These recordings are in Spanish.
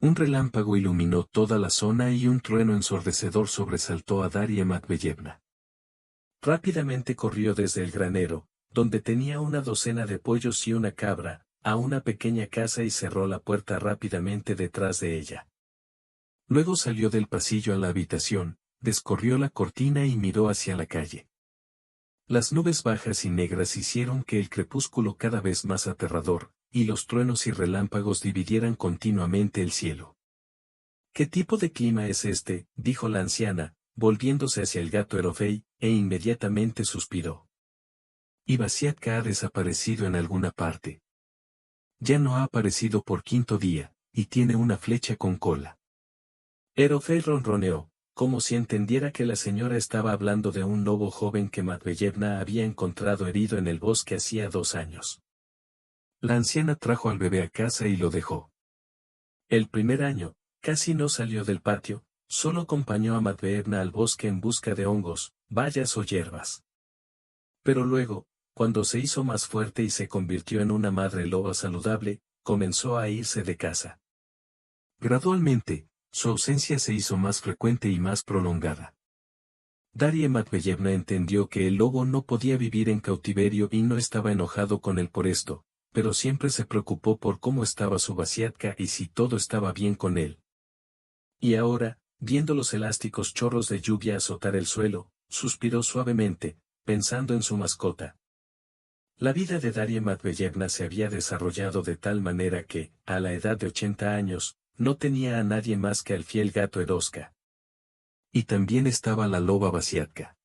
Un relámpago iluminó toda la zona y un trueno ensordecedor sobresaltó a Daria Matveyevna. Rápidamente corrió desde el granero, donde tenía una docena de pollos y una cabra, a una pequeña casa y cerró la puerta rápidamente detrás de ella. Luego salió del pasillo a la habitación, descorrió la cortina y miró hacia la calle. Las nubes bajas y negras hicieron que el crepúsculo cada vez más aterrador, y los truenos y relámpagos dividieran continuamente el cielo. ¿Qué tipo de clima es este?, dijo la anciana, volviéndose hacia el gato Erofei, e inmediatamente suspiró. Y Vasiatka ha desaparecido en alguna parte. Ya no ha aparecido por 5.º día, y tiene una flecha con cola. Erofei ronroneó, como si entendiera que la señora estaba hablando de un lobo joven que Matveyevna había encontrado herido en el bosque hacía 2 años. La anciana trajo al bebé a casa y lo dejó. El primer año, casi no salió del patio, solo acompañó a Matveyevna al bosque en busca de hongos, bayas o hierbas. Pero luego, cuando se hizo más fuerte y se convirtió en una madre loba saludable, comenzó a irse de casa. Gradualmente, su ausencia se hizo más frecuente y más prolongada. Daria Matveyevna entendió que el lobo no podía vivir en cautiverio y no estaba enojado con él por esto, pero siempre se preocupó por cómo estaba su Vasiatka y si todo estaba bien con él. Y ahora, viendo los elásticos chorros de lluvia azotar el suelo, suspiró suavemente, pensando en su mascota. La vida de Daria Matveyevna se había desarrollado de tal manera que, a la edad de 80 años, no tenía a nadie más que al fiel gato Eroska. Y también estaba la loba Vasiatka.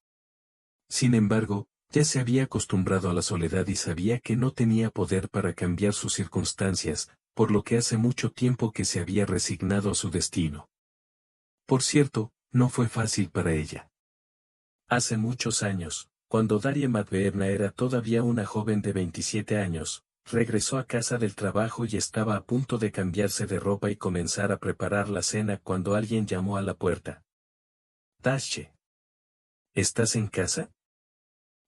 Sin embargo, ya se había acostumbrado a la soledad y sabía que no tenía poder para cambiar sus circunstancias, por lo que hace mucho tiempo que se había resignado a su destino. Por cierto, no fue fácil para ella. Hace muchos años, cuando Daria Matveyevna era todavía una joven de 27 años, regresó a casa del trabajo y estaba a punto de cambiarse de ropa y comenzar a preparar la cena cuando alguien llamó a la puerta. «Dashe. ¿Estás en casa?»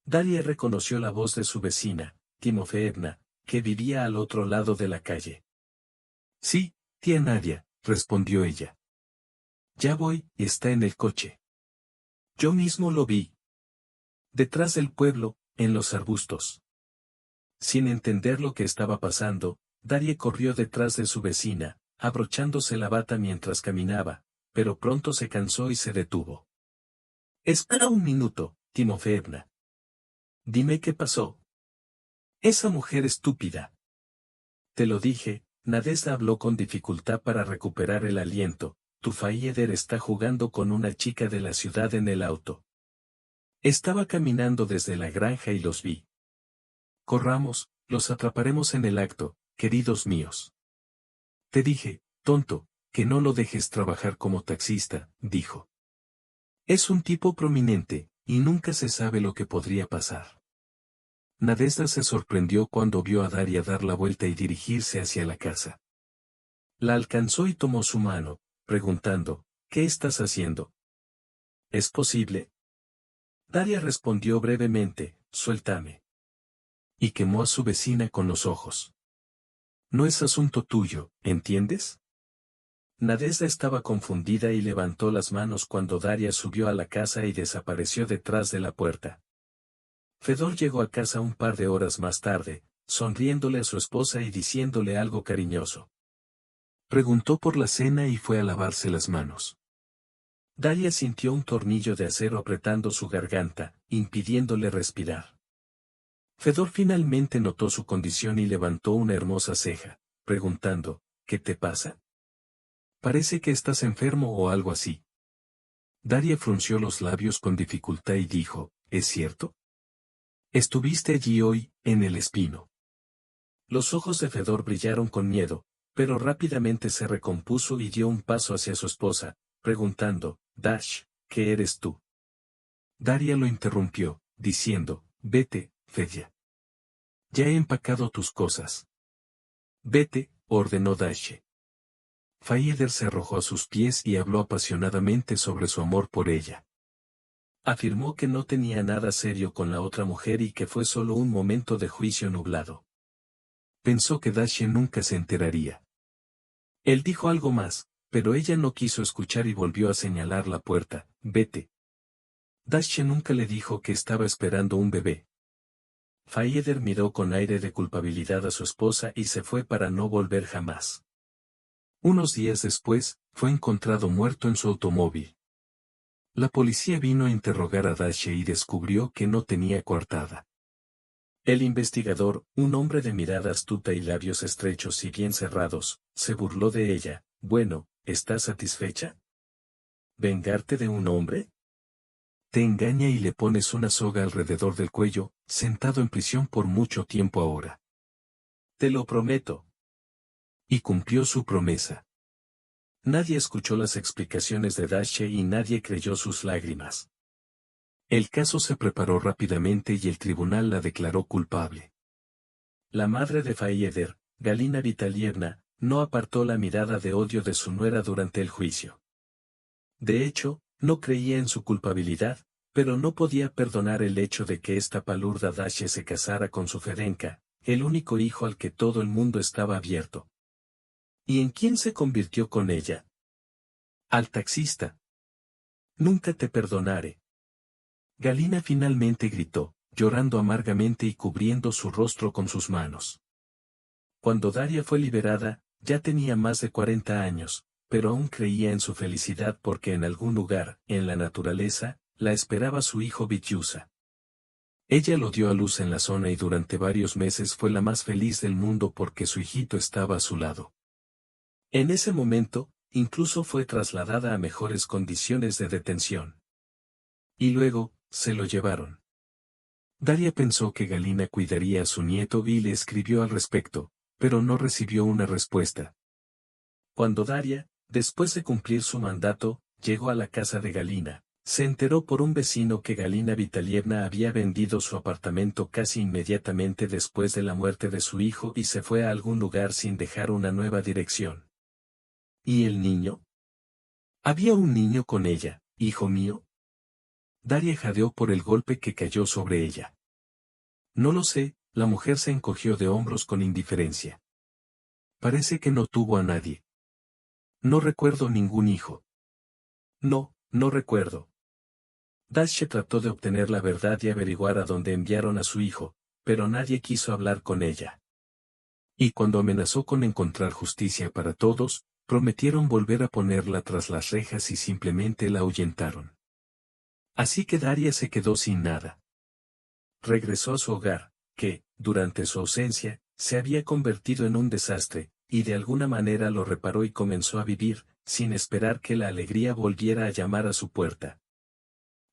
Daria reconoció la voz de su vecina, Timofeevna, que vivía al otro lado de la calle. «Sí, tía Nadia», respondió ella. «Ya voy, está en el coche. Yo mismo lo vi. Detrás del pueblo, en los arbustos». Sin entender lo que estaba pasando, Daria corrió detrás de su vecina, abrochándose la bata mientras caminaba, pero pronto se cansó y se detuvo. «Espera un minuto, Timofeevna. Dime qué pasó». «Esa mujer estúpida». «Te lo dije», Nadezhda habló con dificultad para recuperar el aliento, «tu Faieder está jugando con una chica de la ciudad en el auto. Estaba caminando desde la granja y los vi. Corramos, los atraparemos en el acto, queridos míos». «Te dije, tonto, que no lo dejes trabajar como taxista», dijo. «Es un tipo prominente, y nunca se sabe lo que podría pasar». Nadezhda se sorprendió cuando vio a Daria dar la vuelta y dirigirse hacia la casa. La alcanzó y tomó su mano, preguntando, «¿Qué estás haciendo?» «¿Es posible?» Daria respondió brevemente, «Suéltame». Y quemó a su vecina con los ojos. «No es asunto tuyo, ¿entiendes?» Nadezhda estaba confundida y levantó las manos cuando Daria subió a la casa y desapareció detrás de la puerta. Fedor llegó a casa un par de horas más tarde, sonriéndole a su esposa y diciéndole algo cariñoso. Preguntó por la cena y fue a lavarse las manos. Daria sintió un tornillo de acero apretando su garganta, impidiéndole respirar. Fedor finalmente notó su condición y levantó una hermosa ceja, preguntando, «¿Qué te pasa? Parece que estás enfermo o algo así». Daria frunció los labios con dificultad y dijo, «¿Es cierto? Estuviste allí hoy, en el espino». Los ojos de Fedor brillaron con miedo, pero rápidamente se recompuso y dio un paso hacia su esposa, preguntando, «Dash, ¿qué eres tú?» Daria lo interrumpió, diciendo, «Vete, Fedya. Ya he empacado tus cosas». «Vete», ordenó Dash. Faieder se arrojó a sus pies y habló apasionadamente sobre su amor por ella. Afirmó que no tenía nada serio con la otra mujer y que fue solo un momento de juicio nublado. Pensó que Dash nunca se enteraría. Él dijo algo más, pero ella no quiso escuchar y volvió a señalar la puerta. Vete. Dashe nunca le dijo que estaba esperando un bebé. Faeder miró con aire de culpabilidad a su esposa y se fue para no volver jamás. Unos días después, fue encontrado muerto en su automóvil. La policía vino a interrogar a Dashe y descubrió que no tenía coartada. El investigador, un hombre de mirada astuta y labios estrechos y bien cerrados, se burló de ella. Bueno, ¿estás satisfecha? ¿Vengarte de un hombre? Te engaña y le pones una soga alrededor del cuello, sentado en prisión por mucho tiempo ahora. Te lo prometo. Y cumplió su promesa. Nadie escuchó las explicaciones de Dashe y nadie creyó sus lágrimas. El caso se preparó rápidamente y el tribunal la declaró culpable. La madre de Faeder, Galina Vitalievna, no apartó la mirada de odio de su nuera durante el juicio. De hecho, no creía en su culpabilidad, pero no podía perdonar el hecho de que esta palurda Dashe se casara con su Ferenca, el único hijo al que todo el mundo estaba abierto. ¿Y en quién se convirtió con ella? Al taxista. Nunca te perdonaré. Galina finalmente gritó, llorando amargamente y cubriendo su rostro con sus manos. Cuando Daria fue liberada, ya tenía más de 40 años, pero aún creía en su felicidad porque en algún lugar, en la naturaleza, la esperaba su hijo Vityusa. Ella lo dio a luz en la zona y durante varios meses fue la más feliz del mundo porque su hijito estaba a su lado. En ese momento, incluso fue trasladada a mejores condiciones de detención. Y luego, se lo llevaron. Daria pensó que Galina cuidaría a su nieto y le escribió al respecto, pero no recibió una respuesta. Cuando Daria, después de cumplir su mandato, llegó a la casa de Galina, se enteró por un vecino que Galina Vitalievna había vendido su apartamento casi inmediatamente después de la muerte de su hijo y se fue a algún lugar sin dejar una nueva dirección. ¿Y el niño? ¿Había un niño con ella, hijo mío? Daria jadeó por el golpe que cayó sobre ella. No lo sé, la mujer se encogió de hombros con indiferencia. Parece que no tuvo a nadie. No recuerdo ningún hijo. No, no recuerdo. Dashe trató de obtener la verdad y averiguar a dónde enviaron a su hijo, pero nadie quiso hablar con ella. Y cuando amenazó con encontrar justicia para todos, prometieron volver a ponerla tras las rejas y simplemente la ahuyentaron. Así que Daria se quedó sin nada. Regresó a su hogar, que, durante su ausencia, se había convertido en un desastre, y de alguna manera lo reparó y comenzó a vivir, sin esperar que la alegría volviera a llamar a su puerta.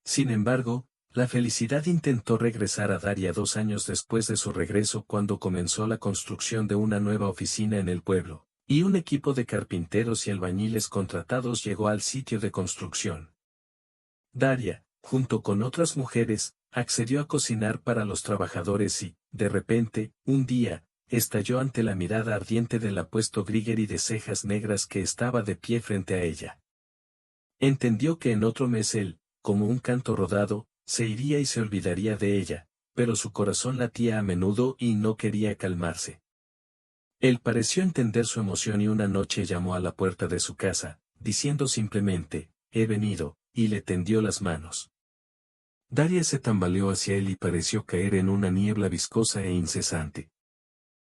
Sin embargo, la felicidad intentó regresar a Daria 2 años después de su regreso cuando comenzó la construcción de una nueva oficina en el pueblo, y un equipo de carpinteros y albañiles contratados llegó al sitio de construcción. Daria, junto con otras mujeres, accedió a cocinar para los trabajadores y, de repente, un día, estalló ante la mirada ardiente del apuesto Grigeri de cejas negras que estaba de pie frente a ella. Entendió que en otro mes él, como un canto rodado, se iría y se olvidaría de ella, pero su corazón latía a menudo y no quería calmarse. Él pareció entender su emoción y una noche llamó a la puerta de su casa, diciendo simplemente, «He venido», y le tendió las manos. Daria se tambaleó hacia él y pareció caer en una niebla viscosa e incesante.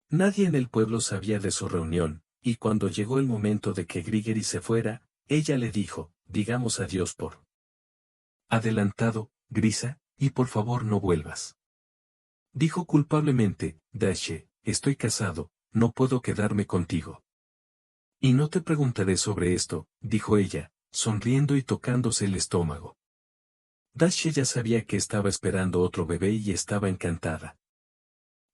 Nadie en el pueblo sabía de su reunión, y cuando llegó el momento de que Grigeri se fuera, ella le dijo, «Digamos adiós por adelantado, Grisa, y por favor no vuelvas». Dijo culpablemente, «Dashe, estoy casado, no puedo quedarme contigo». «Y no te preguntaré sobre esto», dijo ella, sonriendo y tocándose el estómago. Dashe ya sabía que estaba esperando otro bebé y estaba encantada.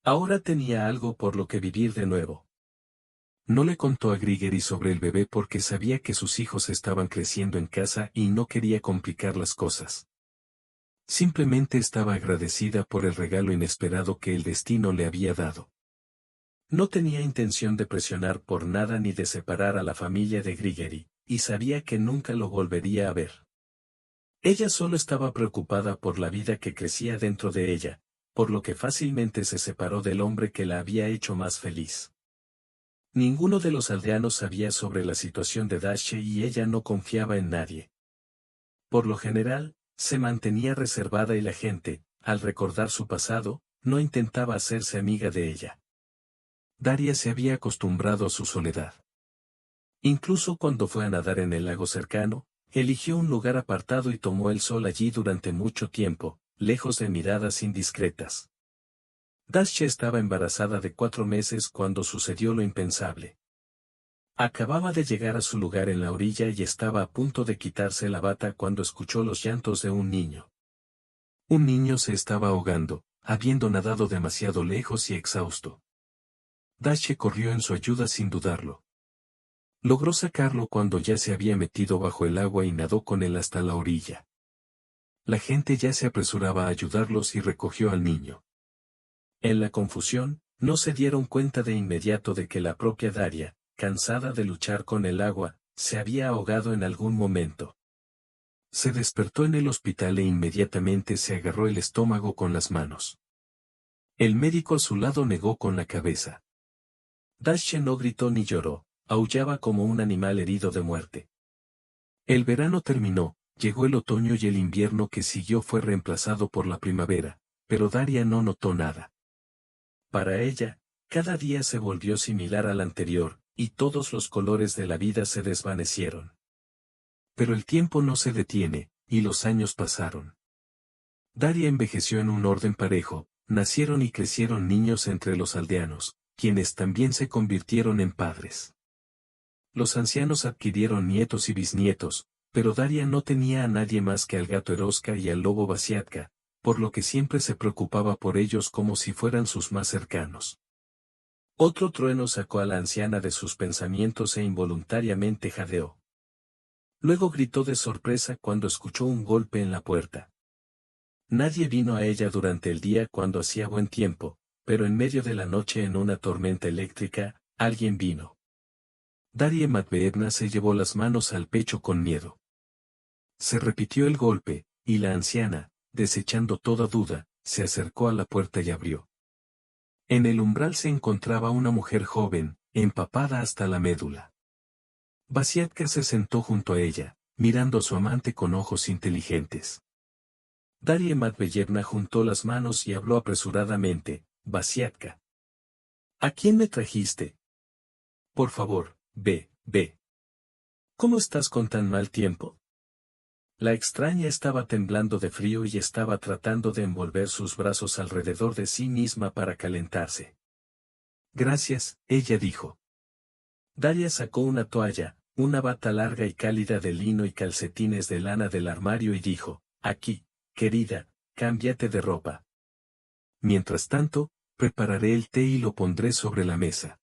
Ahora tenía algo por lo que vivir de nuevo. No le contó a Grigeri sobre el bebé porque sabía que sus hijos estaban creciendo en casa y no quería complicar las cosas. Simplemente estaba agradecida por el regalo inesperado que el destino le había dado. No tenía intención de presionar por nada ni de separar a la familia de Grigeri, y sabía que nunca lo volvería a ver. Ella solo estaba preocupada por la vida que crecía dentro de ella, por lo que fácilmente se separó del hombre que la había hecho más feliz. Ninguno de los aldeanos sabía sobre la situación de Dacia y ella no confiaba en nadie. Por lo general, se mantenía reservada y la gente, al recordar su pasado, no intentaba hacerse amiga de ella. Daria se había acostumbrado a su soledad. Incluso cuando fue a nadar en el lago cercano, eligió un lugar apartado y tomó el sol allí durante mucho tiempo, lejos de miradas indiscretas. Dacia estaba embarazada de 4 meses cuando sucedió lo impensable. Acababa de llegar a su lugar en la orilla y estaba a punto de quitarse la bata cuando escuchó los llantos de un niño. Un niño se estaba ahogando, habiendo nadado demasiado lejos y exhausto. Dacia corrió en su ayuda sin dudarlo. Logró sacarlo cuando ya se había metido bajo el agua y nadó con él hasta la orilla. La gente ya se apresuraba a ayudarlos y recogió al niño. En la confusión, no se dieron cuenta de inmediato de que la propia Daria, cansada de luchar con el agua, se había ahogado en algún momento. Se despertó en el hospital e inmediatamente se agarró el estómago con las manos. El médico a su lado negó con la cabeza. Dacia no gritó ni lloró, aullaba como un animal herido de muerte. El verano terminó, llegó el otoño y el invierno que siguió fue reemplazado por la primavera, pero Daria no notó nada. Para ella, cada día se volvió similar al anterior, y todos los colores de la vida se desvanecieron. Pero el tiempo no se detiene, y los años pasaron. Daria envejeció en un orden parejo, nacieron y crecieron niños entre los aldeanos, quienes también se convirtieron en padres. Los ancianos adquirieron nietos y bisnietos, pero Daria no tenía a nadie más que al gato Eroska y al lobo Basiatka, por lo que siempre se preocupaba por ellos como si fueran sus más cercanos. Otro trueno sacó a la anciana de sus pensamientos e involuntariamente jadeó. Luego gritó de sorpresa cuando escuchó un golpe en la puerta. Nadie vino a ella durante el día cuando hacía buen tiempo, pero en medio de la noche en una tormenta eléctrica, alguien vino. Daria Matveevna se llevó las manos al pecho con miedo. Se repitió el golpe, y la anciana, desechando toda duda, se acercó a la puerta y abrió. En el umbral se encontraba una mujer joven, empapada hasta la médula. Basiatka se sentó junto a ella, mirando a su amante con ojos inteligentes. Daria Matveevna juntó las manos y habló apresuradamente: «Basiatka. ¿A quién me trajiste? Por favor, ve, ve. ¿Cómo estás con tan mal tiempo?» La extraña estaba temblando de frío y estaba tratando de envolver sus brazos alrededor de sí misma para calentarse. «Gracias», ella dijo. Daria sacó una toalla, una bata larga y cálida de lino y calcetines de lana del armario y dijo: «Aquí, querida, cámbiate de ropa. Mientras tanto, prepararé el té y lo pondré sobre la mesa».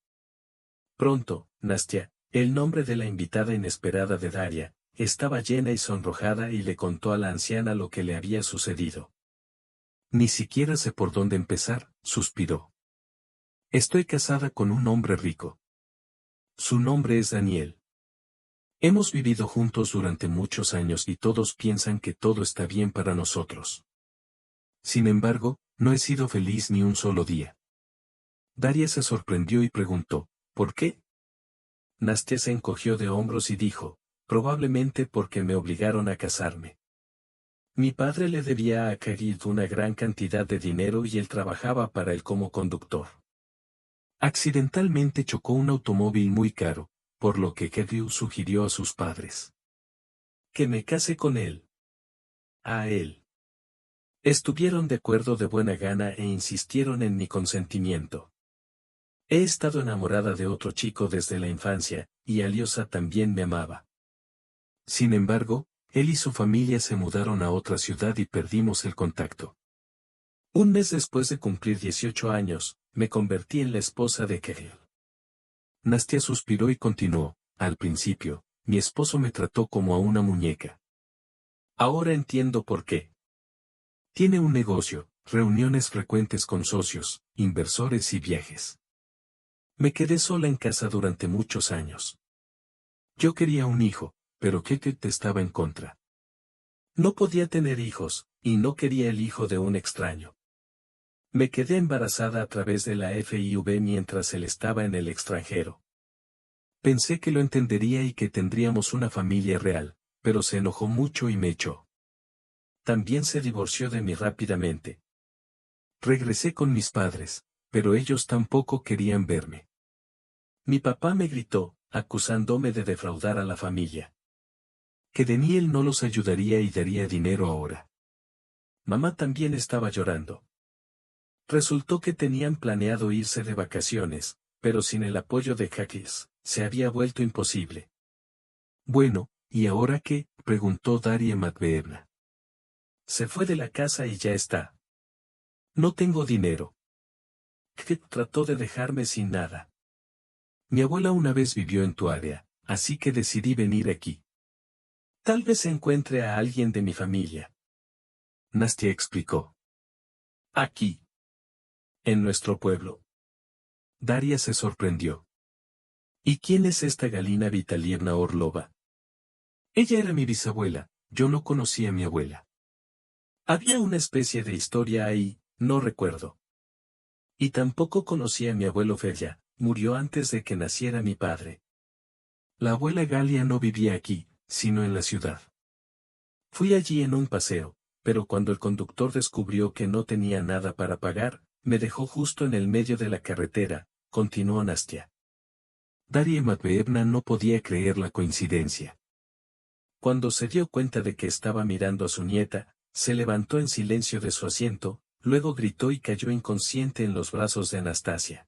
Pronto, Nastya, el nombre de la invitada inesperada de Daria, estaba llena y sonrojada y le contó a la anciana lo que le había sucedido. «Ni siquiera sé por dónde empezar», suspiró. «Estoy casada con un hombre rico. Su nombre es Daniel. Hemos vivido juntos durante muchos años y todos piensan que todo está bien para nosotros. Sin embargo, no he sido feliz ni un solo día». Daria se sorprendió y preguntó: «¿Por qué?». Nastya se encogió de hombros y dijo: «Probablemente porque me obligaron a casarme. Mi padre le debía a Khalid una gran cantidad de dinero y él trabajaba para él como conductor. Accidentalmente chocó un automóvil muy caro, por lo que Khalid sugirió a sus padres que me case con él. A él. Estuvieron de acuerdo de buena gana e insistieron en mi consentimiento. He estado enamorada de otro chico desde la infancia, y Aliosa también me amaba. Sin embargo, él y su familia se mudaron a otra ciudad y perdimos el contacto. Un mes después de cumplir 18 años, me convertí en la esposa de Khalid». Nastya suspiró y continuó: «Al principio, mi esposo me trató como a una muñeca. Ahora entiendo por qué. Tiene un negocio, reuniones frecuentes con socios, inversores y viajes. Me quedé sola en casa durante muchos años. Yo quería un hijo, pero Khalid estaba en contra. No podía tener hijos, y no quería el hijo de un extraño. Me quedé embarazada a través de la FIV mientras él estaba en el extranjero. Pensé que lo entendería y que tendríamos una familia real, pero se enojó mucho y me echó. También se divorció de mí rápidamente. Regresé con mis padres, pero ellos tampoco querían verme. Mi papá me gritó, acusándome de defraudar a la familia. Que Daniel no los ayudaría y daría dinero ahora. Mamá también estaba llorando. Resultó que tenían planeado irse de vacaciones, pero sin el apoyo de Jaques, se había vuelto imposible. Bueno, ¿y ahora qué?, preguntó Daria Matveevna. Se fue de la casa y ya está. No tengo dinero. Kit trató de dejarme sin nada. Mi abuela una vez vivió en tu área, así que decidí venir aquí. Tal vez encuentre a alguien de mi familia. Nastia explicó. Aquí. En nuestro pueblo. Daria se sorprendió. ¿Y quién es esta Galina Vitalievna Orlova? Ella era mi bisabuela, yo no conocía a mi abuela. Había una especie de historia ahí, no recuerdo. Y tampoco conocía a mi abuelo Fedya, murió antes de que naciera mi padre. La abuela Galia no vivía aquí, sino en la ciudad. Fui allí en un paseo, pero cuando el conductor descubrió que no tenía nada para pagar, me dejó justo en el medio de la carretera, continuó Nastia. Daria Matveevna no podía creer la coincidencia. Cuando se dio cuenta de que estaba mirando a su nieta, se levantó en silencio de su asiento, luego gritó y cayó inconsciente en los brazos de Anastasia.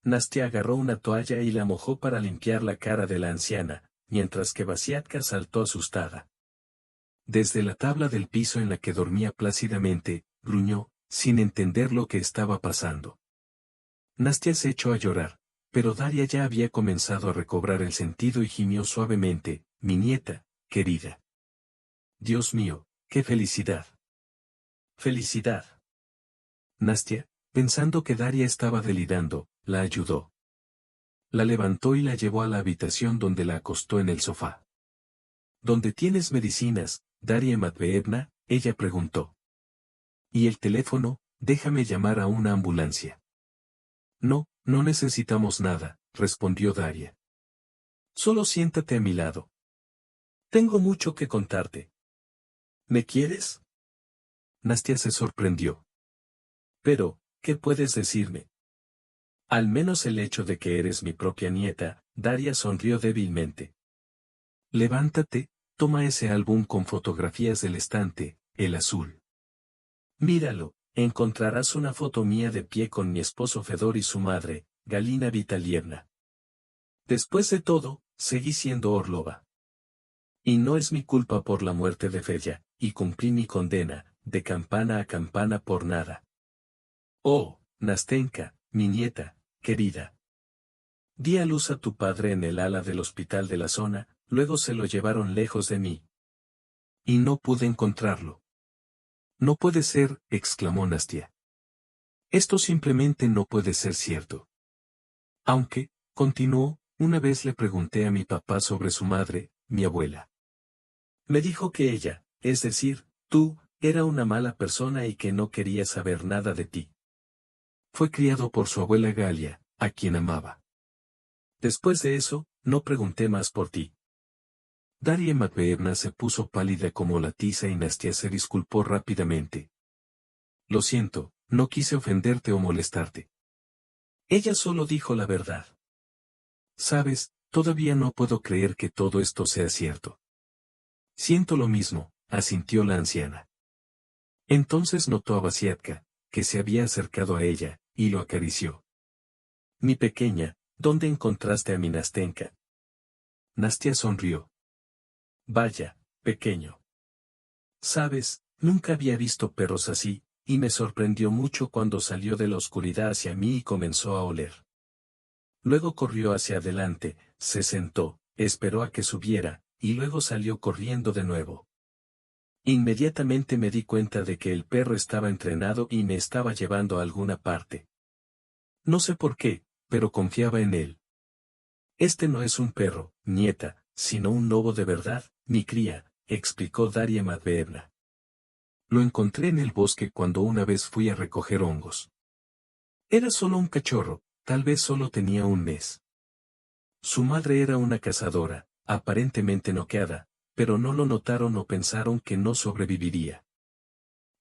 Nastia agarró una toalla y la mojó para limpiar la cara de la anciana, mientras que Vasiatka saltó asustada. Desde la tabla del piso en la que dormía plácidamente, gruñó, sin entender lo que estaba pasando. Nastia se echó a llorar, pero Daria ya había comenzado a recobrar el sentido y gimió suavemente, mi nieta, querida. Dios mío, qué felicidad. Felicidad. Nastia, pensando que Daria estaba delirando, la ayudó. La levantó y la llevó a la habitación donde la acostó en el sofá. ¿Dónde tienes medicinas, Daria Matveevna?, ella preguntó. ¿Y el teléfono? Déjame llamar a una ambulancia. No, no necesitamos nada, respondió Daria. Solo siéntate a mi lado. Tengo mucho que contarte. ¿Me quieres? Nastia se sorprendió. Pero, ¿qué puedes decirme? Al menos el hecho de que eres mi propia nieta, Daria sonrió débilmente. Levántate, toma ese álbum con fotografías del estante, el azul. Míralo, encontrarás una foto mía de pie con mi esposo Fedor y su madre, Galina Vitalievna. Después de todo, seguí siendo Orlova. Y no es mi culpa por la muerte de Fedya, y cumplí mi condena, de campana a campana por nada. Oh, Nastenka, mi nieta, querida. Di a luz a tu padre en el ala del hospital de la zona, luego se lo llevaron lejos de mí. Y no pude encontrarlo. No puede ser, exclamó Nastia. Esto simplemente no puede ser cierto. Aunque, continuó, una vez le pregunté a mi papá sobre su madre, mi abuela. Me dijo que ella, es decir, tú, era una mala persona y que no quería saber nada de ti. Fue criado por su abuela Galia, a quien amaba. Después de eso, no pregunté más por ti. Daria Matveevna se puso pálida como la tiza y Nastia se disculpó rápidamente. Lo siento, no quise ofenderte o molestarte. Ella solo dijo la verdad. Sabes, todavía no puedo creer que todo esto sea cierto. Siento lo mismo, asintió la anciana. Entonces notó a Vasiatka, que se había acercado a ella, y lo acarició. Mi pequeña, ¿dónde encontraste a mi Nastenka? Nastia sonrió. Vaya, pequeño. Sabes, nunca había visto perros así, y me sorprendió mucho cuando salió de la oscuridad hacia mí y comenzó a oler. Luego corrió hacia adelante, se sentó, esperó a que subiera, y luego salió corriendo de nuevo. Inmediatamente me di cuenta de que el perro estaba entrenado y me estaba llevando a alguna parte. No sé por qué, pero confiaba en él. Este no es un perro, nieta, sino un lobo de verdad, mi cría, explicó Daria Matveevna. Lo encontré en el bosque cuando una vez fui a recoger hongos. Era solo un cachorro, tal vez solo tenía un mes. Su madre era una cazadora, aparentemente noqueada, pero no lo notaron o pensaron que no sobreviviría.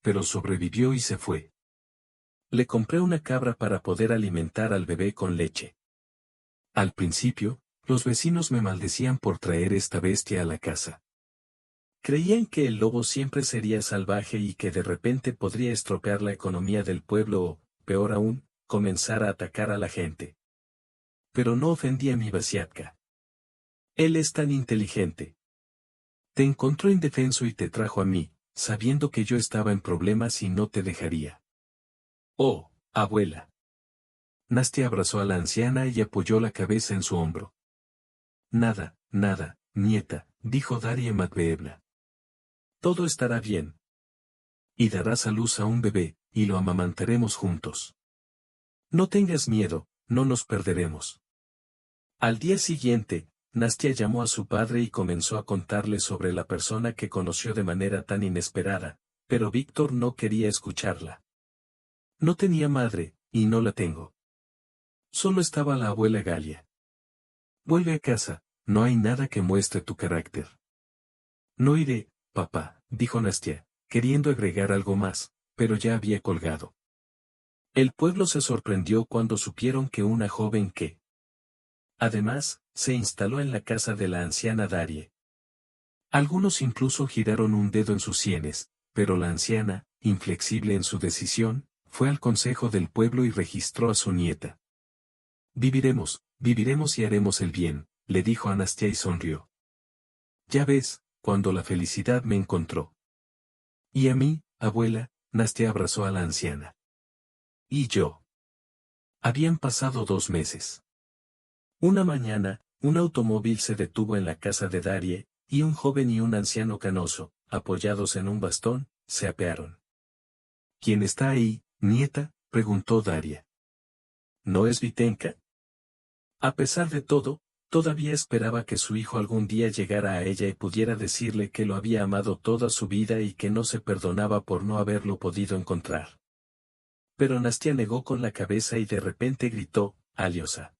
Pero sobrevivió y se fue. Le compré una cabra para poder alimentar al bebé con leche. Al principio, los vecinos me maldecían por traer esta bestia a la casa. Creían que el lobo siempre sería salvaje y que de repente podría estropear la economía del pueblo o, peor aún, comenzar a atacar a la gente. Pero no ofendí a mi Vasiatka. Él es tan inteligente. Te encontró indefenso y te trajo a mí, sabiendo que yo estaba en problemas y no te dejaría. Oh, abuela. Nastia abrazó a la anciana y apoyó la cabeza en su hombro. Nada, nada, nieta, dijo Daria Matveevna. Todo estará bien. Y darás a luz a un bebé, y lo amamantaremos juntos. No tengas miedo, no nos perderemos. Al día siguiente, Nastia llamó a su padre y comenzó a contarle sobre la persona que conoció de manera tan inesperada, pero Víctor no quería escucharla. No tenía madre, y no la tengo. Solo estaba la abuela Galia. Vuelve a casa, no hay nada que muestre tu carácter. No iré, papá, dijo Nastia, queriendo agregar algo más, pero ya había colgado. El pueblo se sorprendió cuando supieron que una joven que, además, se instaló en la casa de la anciana Darie. Algunos incluso giraron un dedo en sus sienes, pero la anciana, inflexible en su decisión, fue al consejo del pueblo y registró a su nieta. Viviremos, viviremos y haremos el bien, le dijo a Nastia y sonrió. Ya ves, cuando la felicidad me encontró. Y a mí, abuela, Nastia abrazó a la anciana. Y yo. Habían pasado 2 meses. Una mañana, un automóvil se detuvo en la casa de Darie, y un joven y un anciano canoso, apoyados en un bastón, se apearon. ¿Quién está ahí, nieta?, preguntó Daria. ¿No es Vitenka? A pesar de todo, todavía esperaba que su hijo algún día llegara a ella y pudiera decirle que lo había amado toda su vida y que no se perdonaba por no haberlo podido encontrar. Pero Nastia negó con la cabeza y de repente gritó, Aliosa.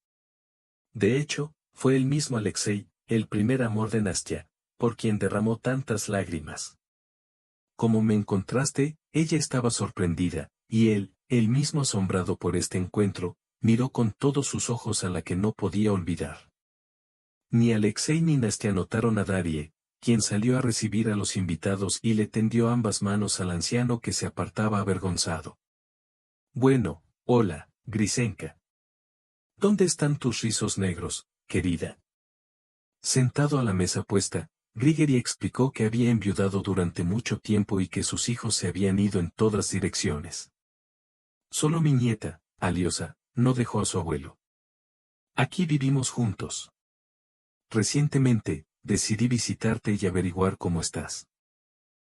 De hecho, fue el mismo Alexei, el primer amor de Nastia, por quien derramó tantas lágrimas. Como me encontraste, ella estaba sorprendida, y él mismo asombrado por este encuentro, miró con todos sus ojos a la que no podía olvidar. Ni Alexei ni Nastia notaron a Darie, quien salió a recibir a los invitados y le tendió ambas manos al anciano que se apartaba avergonzado. Bueno, hola, Grisenka. ¿Dónde están tus rizos negros, querida? Sentado a la mesa puesta, Grigori explicó que había enviudado durante mucho tiempo y que sus hijos se habían ido en todas direcciones. Solo mi nieta, Aliosa, no dejó a su abuelo. Aquí vivimos juntos. Recientemente, decidí visitarte y averiguar cómo estás.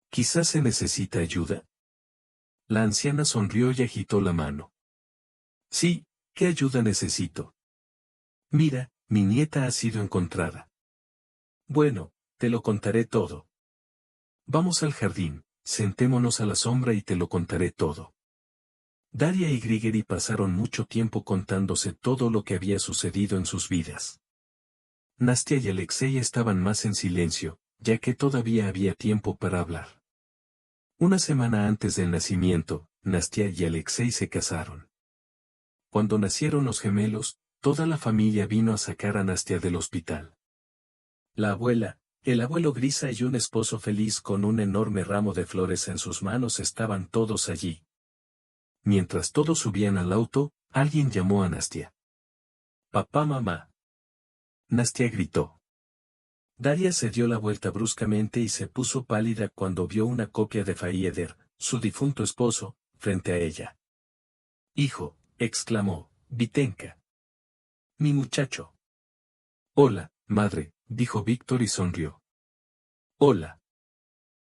¿Quizás se necesita ayuda? La anciana sonrió y agitó la mano. Sí, ¿qué ayuda necesito? Mira, mi nieta ha sido encontrada. Bueno, te lo contaré todo. Vamos al jardín, sentémonos a la sombra y te lo contaré todo. Daria y Grigori pasaron mucho tiempo contándose todo lo que había sucedido en sus vidas. Nastia y Alexei estaban más en silencio, ya que todavía había tiempo para hablar. Una semana antes del nacimiento, Nastia y Alexei se casaron. Cuando nacieron los gemelos, toda la familia vino a sacar a Nastia del hospital. La abuela, el abuelo Grisa y un esposo feliz con un enorme ramo de flores en sus manos estaban todos allí. Mientras todos subían al auto, alguien llamó a Nastia. «Papá, mamá». Nastia gritó. Daria se dio la vuelta bruscamente y se puso pálida cuando vio una copia de Faieder, su difunto esposo, frente a ella. «Hijo», exclamó, «Vitenka. Mi muchacho». «Hola, madre», dijo Víctor y sonrió. «Hola».